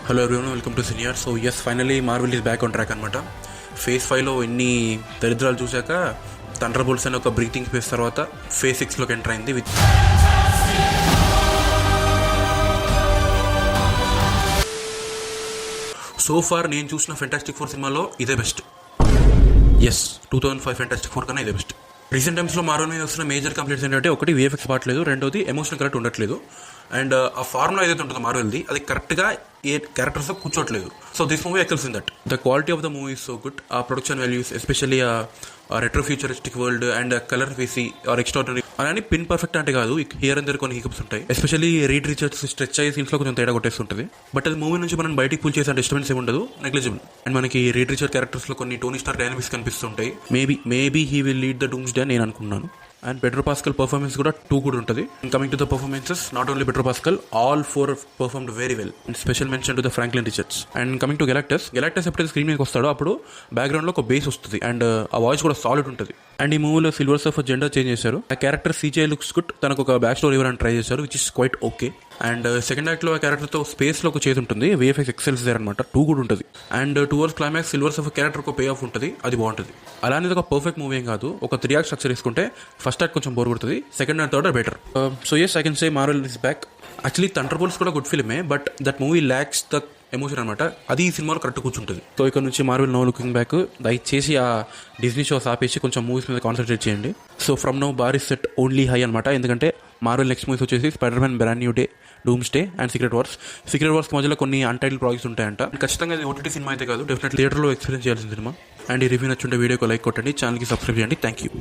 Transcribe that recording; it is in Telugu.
Hello everyone, welcome to senior. So yes, finally Marvel is back on track అనమాట. ఫేజ్ 5లో ఎన్ని దరిద్రాలు చూశాక థండర్ బోల్ట్స్ అనే ఒక బ్రీతింగ్ స్పేస్ తర్వాత ఫేజ్ 6లోకి ఎంటర్ అయింది విత్ సో ఫార్ నేను చూసిన ఫెంటాస్టిక్ ఫోర్ సినిమాలో ఇదే బెస్ట్. ఎస్, 2005 ఫెంటాస్టిక్ ఫోర్ కన్నా ఇదే బెస్ట్. రీసెంట్ టైమ్స్లో మార్వెల్ మీద వస్తున్న మేజర్ కంప్లైంట్స్ ఏంటంటే, ఒకటి విఎఫ్ఎక్స్ పాటలేదు, రెండోది ఎమోషన్ కరెక్ట్ ఉండట్లేదు, అండ్ ఆ ఫార్ములా ఏదైతే ఉంటుందో మార్వెల్ది అది కరెక్ట్గా ఏ క్యారెక్టర్స్తో కూర్చోట్లేదు. So this movie excels in that. The quality of the movie is so good. ఆ ప్రొడక్షన్ వాల్యూస్, ఎస్పెషల్లీ ఆ retro futuristic world and colour వేసి ఆర్ ఎక్స్ట్రాడినరీ అని పిన్ పర్ఫెక్ట్ అంటే కాదు, హియర్ అండ్ దేర్ కొన్ని హికప్స్ ఉంటాయి. ఎస్పెషల్లీ రీడ్ రీచర్స్ స్ట్రెచ్ అయ్యే సీన్స్లో కొంచెం తేడా కొట్టేస్తుంటుంది. బట్ అది మూవీ నుంచి మనం బయటికి పుల్ చేసే డిస్టర్బెన్స్ ఏమి ఉండదు, నెగ్లిజిబుల్. అండ్ మనకి రీడ్ రీచర్ క్యారెక్టర్స్లో కొన్ని టోనీ స్టార్ డైనమిక్స్ కనిపిస్తుంటాయి. Maybe he will lead the dooms day నేను అనుకున్నాను. అండ్ పెడ్రో పాస్కల్ పర్ఫార్మెన్స్ కూడా 2 గుడ్ ఉంటుంది. Coming to the performances, not only Pedro pascal, all 4 performed very well. And special mention to the Franklin Richards. And coming to Galactus ఎప్పుడైతే స్క్రీన్ మీదకి వస్తాడో అప్పుడు బ్యాక్గ్రౌండ్లో ఒక బేస్ వస్తుంది అండ్ ఆ వాయిస్ కూడా సాలిడ్ ఉంటుంది. అండ్ ఈ మూవీలో సిల్వర్ సర్ఫర్ జెండర్ చేంజ్ చేశారు. ఆ క్యారెక్టర్ సీజే లుక్స్ గుడ్, తనకు ఒక బ్యాక్ స్టోరీ ఇవ్వడానికి ట్రై చేశారు, which is quite okay. And second యాక్ట్లో ఆ క్యారెక్టర్తో స్పేస్లో ఒక చేతి ఉంటుంది, విఎఫ్ఎక్స్ ఎక్సెల్స్ దేర్ అనమాట, 2 గుడ్ ఉంటుంది. And towards climax silver surfer character ఒక పే ఆఫ్ ఉంటుంది, అది బాగుంటుంది. అలానే ఒక పర్ఫెక్ట్ మూవీ ఏం కాదు, ఒక 3 యాక్ట్ స్ట్రక్చర్ వేసుకుంటే ఫస్ట్ యాక్ట్ కొంచెం బోర్ కొడుతుంది, second and third are better. So yes, I can say Marvel is back. Actually Thunderbolts కూడా గుడ్ ఫిల్మే, but that movie lacks the emotion అనమాట, అది ఈ సినిమాలో కరెక్ట్ కూర్చుంటుంది. సో ఇక్కడ నుంచి మార్వెల్ నో లుకింగ్ బ్యాక్. దయచేసి ఆ డిజ్నీ షోస్ ఆపేసి కొంచెం మూవీస్ మీద కాన్సన్ట్రేట్ చేయండి. So from now bar is set only high అనమాట, ఎందుకంటే మార్వెల్ నెక్స్ట్ మూవీస్ వచ్చేసి spider man, brand new day, dooms day and secret wars మధ్యలో కొన్ని అన్టైటిల్ ప్రాజెక్ట్స్ ఉంటాయంట. ఖచ్చితంగా ఇది ఓటీటీ సినిమా అయితే కాదు, డెఫినెట్లీ థియేటర్లో ఎక్స్పీరియన్స్ చేయాల్సిన సినిమా. అండ్ ఈ రివ్యూ నచ్చుంటే వీడియోకి లైక్ కొట్టండి, ఛానల్కి సబ్స్క్రైబ్ చేయండి. Thank you.